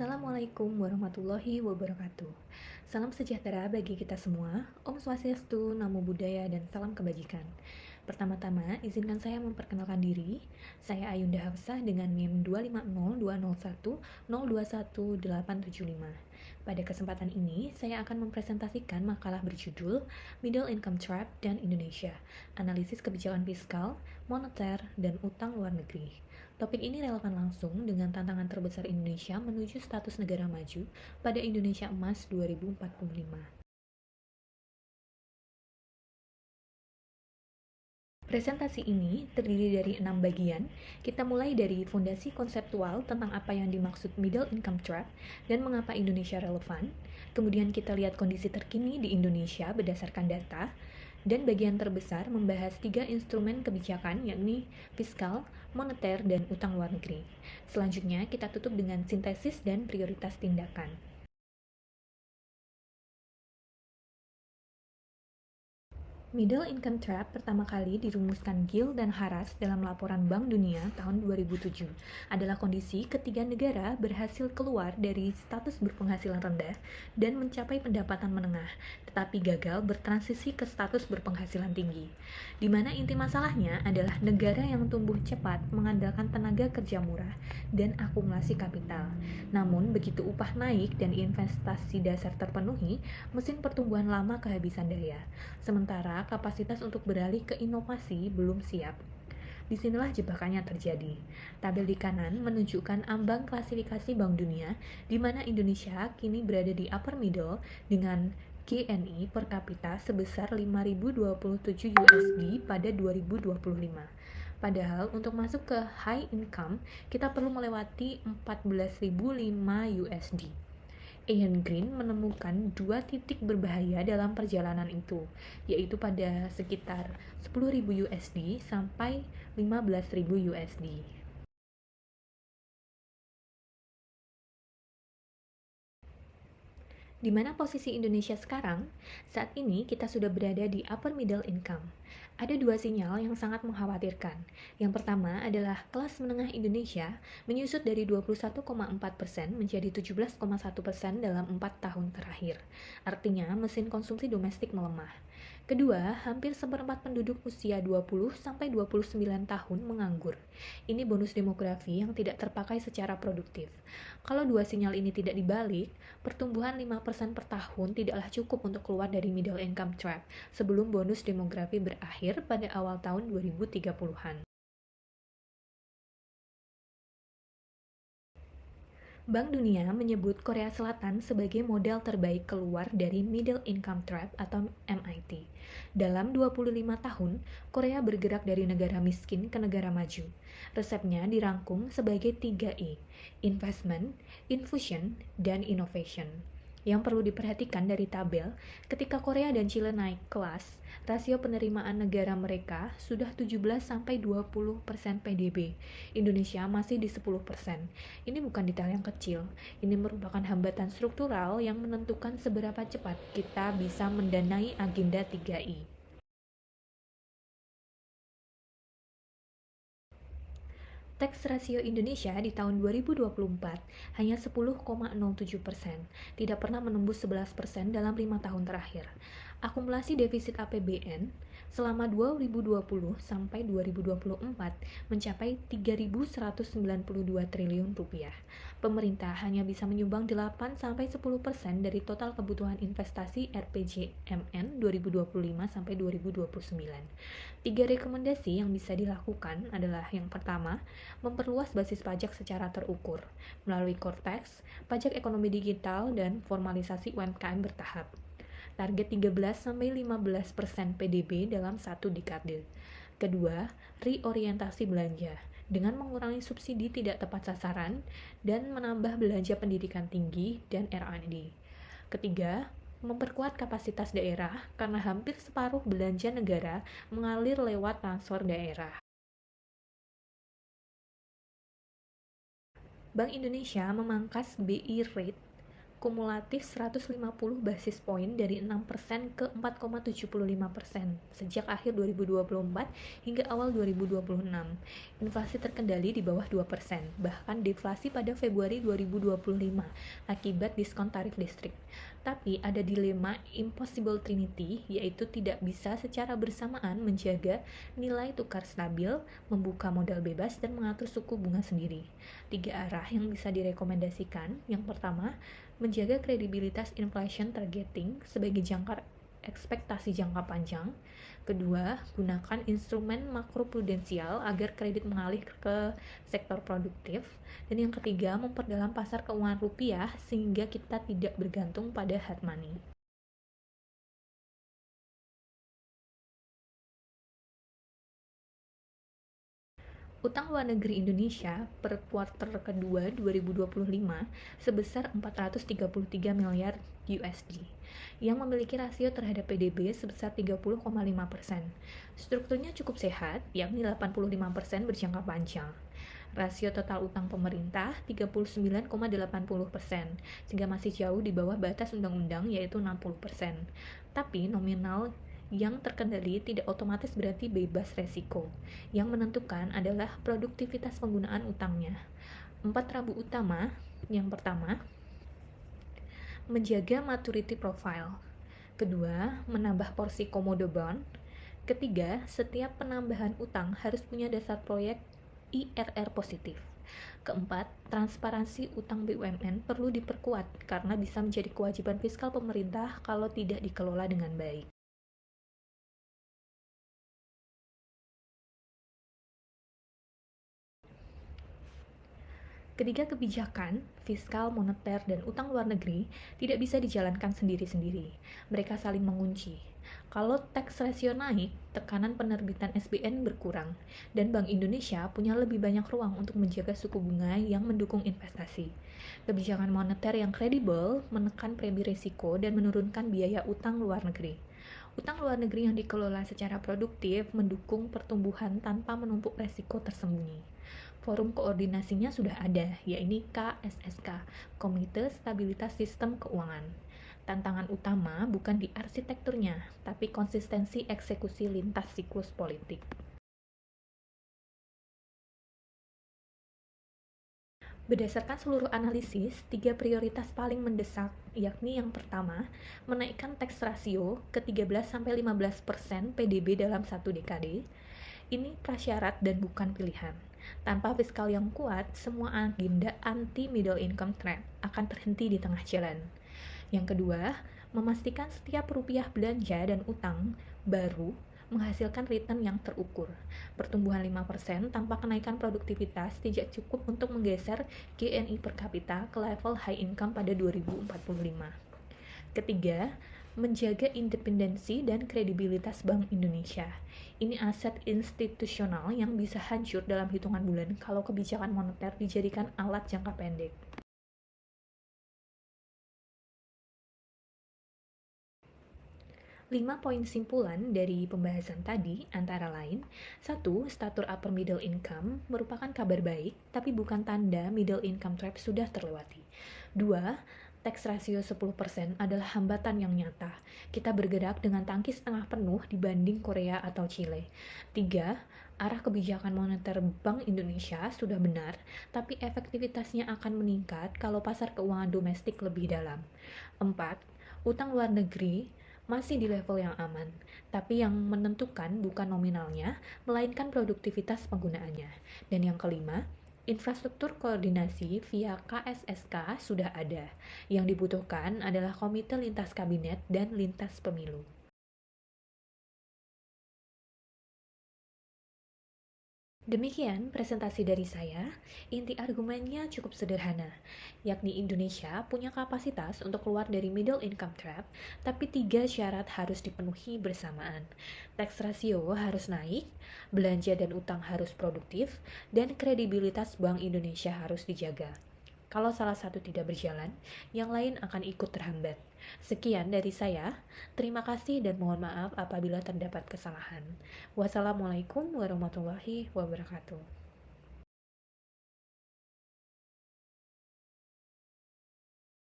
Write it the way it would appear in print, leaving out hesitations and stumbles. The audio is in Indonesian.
Assalamualaikum warahmatullahi wabarakatuh. Salam sejahtera bagi kita semua. Om Swastiastu, Namo Buddhaya, dan salam kebajikan. Pertama-tama, izinkan saya memperkenalkan diri. Saya Ayunda Hafsah dengan NIM 2502010021875. Pada kesempatan ini, saya akan mempresentasikan makalah berjudul Middle Income Trap dan Indonesia, Analisis Kebijakan Fiskal, Moneter, dan Utang Luar Negeri. Topik ini relevan langsung dengan tantangan terbesar Indonesia menuju status negara maju pada Indonesia Emas 2045. Presentasi ini terdiri dari 6 bagian. Kita mulai dari fondasi konseptual tentang apa yang dimaksud Middle Income Trap dan mengapa Indonesia relevan. Kemudian kita lihat kondisi terkini di Indonesia berdasarkan data. Dan bagian terbesar membahas 3 instrumen kebijakan, yakni fiskal, moneter, dan utang luar negeri. Selanjutnya, kita tutup dengan sintesis dan prioritas tindakan. Middle Income Trap pertama kali dirumuskan Gill dan Haras dalam laporan Bank Dunia tahun 2007. Adalah kondisi ketiga negara berhasil keluar dari status berpenghasilan rendah dan mencapai pendapatan menengah, tetapi gagal bertransisi ke status berpenghasilan tinggi. Di mana inti masalahnya adalah negara yang tumbuh cepat mengandalkan tenaga kerja murah dan akumulasi kapital. Namun, begitu upah naik dan investasi dasar terpenuhi, mesin pertumbuhan lama kehabisan daya. Sementara kapasitas untuk beralih ke inovasi belum siap. Disinilah jebakannya terjadi. Tabel di kanan menunjukkan ambang klasifikasi Bank Dunia, di mana Indonesia kini berada di upper middle dengan GNI per kapita sebesar 5.027 USD pada 2025. Padahal untuk masuk ke high income, kita perlu melewati 14.005 USD. Ian Green menemukan 2 titik berbahaya dalam perjalanan itu, yaitu pada sekitar 10.000 USD sampai 15.000 USD. Di mana posisi Indonesia sekarang? Saat ini kita sudah berada di upper middle income. Ada 2 sinyal yang sangat mengkhawatirkan. Yang pertama adalah kelas menengah Indonesia menyusut dari 21,4% menjadi 17,1% dalam 4 tahun terakhir. Artinya mesin konsumsi domestik melemah. Kedua, hampir seperempat penduduk usia 20-29 tahun menganggur. Ini bonus demografi yang tidak terpakai secara produktif. Kalau 2 sinyal ini tidak dibalik, pertumbuhan 5% per tahun tidaklah cukup untuk keluar dari middle income trap sebelum bonus demografi berakhir pada awal tahun 2030-an. Bank Dunia menyebut Korea Selatan sebagai model terbaik keluar dari Middle Income Trap atau MIT. Dalam 25 tahun, Korea bergerak dari negara miskin ke negara maju. Resepnya dirangkum sebagai 3E, Investment, Infusion, dan Innovation. Yang perlu diperhatikan dari tabel, ketika Korea dan Chile naik kelas, rasio penerimaan negara mereka sudah 17-20% PDB. Indonesia masih di 10%. Ini bukan detail yang kecil. Ini merupakan hambatan struktural yang menentukan seberapa cepat kita bisa mendanai agenda 3I. Tax rasio Indonesia di tahun 2024 hanya 10,07%, tidak pernah menembus 11% dalam 5 tahun terakhir. Akumulasi defisit APBN selama 2020 sampai 2024 mencapai 3.192 triliun rupiah. Pemerintah hanya bisa menyumbang 8-10% dari total kebutuhan investasi RPJMN 2025 sampai 2029. 3 rekomendasi yang bisa dilakukan adalah yang pertama, memperluas basis pajak secara terukur melalui Cortex, pajak ekonomi digital, dan formalisasi UMKM bertahap. Target 13-15% PDB dalam 1 dekade. Kedua, reorientasi belanja dengan mengurangi subsidi tidak tepat sasaran dan menambah belanja pendidikan tinggi dan R&D. Ketiga, memperkuat kapasitas daerah karena hampir separuh belanja negara mengalir lewat transfer daerah. Bank Indonesia memangkas BI rate kumulatif 150 basis poin dari 6% ke 4,75% sejak akhir 2024 hingga awal 2026. Inflasi terkendali di bawah 2%, bahkan deflasi pada Februari 2025 akibat diskon tarif listrik. Tapi ada dilema impossible trinity, yaitu tidak bisa secara bersamaan menjaga nilai tukar stabil, membuka modal bebas, dan mengatur suku bunga sendiri. 3 arah yang bisa direkomendasikan. Yang pertama, menjaga kredibilitas inflation targeting sebagai ekspektasi jangka panjang. Kedua, gunakan instrumen makroprudensial agar kredit mengalir ke sektor produktif. Dan yang ketiga, memperdalam pasar keuangan rupiah sehingga kita tidak bergantung pada hard money. Utang luar negeri Indonesia per kuartal kedua 2025 sebesar 433 miliar USD, yang memiliki rasio terhadap PDB sebesar 30,5%. Strukturnya cukup sehat, yakni 85% berjangka panjang. Rasio total utang pemerintah 39,80%, sehingga masih jauh di bawah batas undang-undang yaitu 60%. Tapi nominal yang terkendali tidak otomatis berarti bebas resiko. Yang menentukan adalah produktivitas penggunaan utangnya. 4 rambu utama. Yang pertama, menjaga maturity profile. Kedua, menambah porsi komodo bond. Ketiga, setiap penambahan utang harus punya dasar proyek IRR positif. Keempat, transparansi utang BUMN perlu diperkuat karena bisa menjadi kewajiban fiskal pemerintah kalau tidak dikelola dengan baik. Ketiga kebijakan, fiskal, moneter, dan utang luar negeri tidak bisa dijalankan sendiri-sendiri. Mereka saling mengunci. Kalau tax ratio naik, tekanan penerbitan SBN berkurang, dan Bank Indonesia punya lebih banyak ruang untuk menjaga suku bunga yang mendukung investasi. Kebijakan moneter yang kredibel menekan premi risiko dan menurunkan biaya utang luar negeri. Utang luar negeri yang dikelola secara produktif mendukung pertumbuhan tanpa menumpuk resiko tersembunyi. Forum koordinasinya sudah ada, yaitu KSSK, Komite Stabilitas Sistem Keuangan. Tantangan utama bukan di arsitekturnya, tapi konsistensi eksekusi lintas siklus politik. Berdasarkan seluruh analisis, 3 prioritas paling mendesak, yakni yang pertama, menaikkan tax ratio ke 13-15% PDB dalam 1 dekade. Ini prasyarat dan bukan pilihan. Tanpa fiskal yang kuat, semua agenda anti-middle income trap akan terhenti di tengah jalan. Yang kedua, memastikan setiap rupiah belanja dan utang baru menghasilkan return yang terukur. Pertumbuhan 5% tanpa kenaikan produktivitas tidak cukup untuk menggeser GNI per kapita ke level high income pada 2045. Ketiga, menjaga independensi dan kredibilitas Bank Indonesia. Ini aset institusional yang bisa hancur dalam hitungan bulan kalau kebijakan moneter dijadikan alat jangka pendek. 5 poin simpulan dari pembahasan tadi antara lain: 1. Status upper middle income merupakan kabar baik, tapi bukan tanda middle income trap sudah terlewati. 2. Tax ratio 10% adalah hambatan yang nyata. Kita bergerak dengan tangki setengah penuh dibanding Korea atau Chile. 3. Arah kebijakan moneter Bank Indonesia sudah benar, tapi efektivitasnya akan meningkat kalau pasar keuangan domestik lebih dalam. 4. Utang luar negeri masih di level yang aman, tapi yang menentukan bukan nominalnya, melainkan produktivitas penggunaannya. Dan yang kelima, infrastruktur koordinasi via KSSK sudah ada. Yang dibutuhkan adalah komite lintas kabinet dan lintas pemilu. Demikian presentasi dari saya. Inti argumennya cukup sederhana, yakni Indonesia punya kapasitas untuk keluar dari middle income trap, tapi 3 syarat harus dipenuhi bersamaan. Tax ratio harus naik, belanja dan utang harus produktif, dan kredibilitas Bank Indonesia harus dijaga. Kalau salah satu tidak berjalan, yang lain akan ikut terhambat. Sekian dari saya. Terima kasih dan mohon maaf apabila terdapat kesalahan. Wassalamualaikum warahmatullahi wabarakatuh.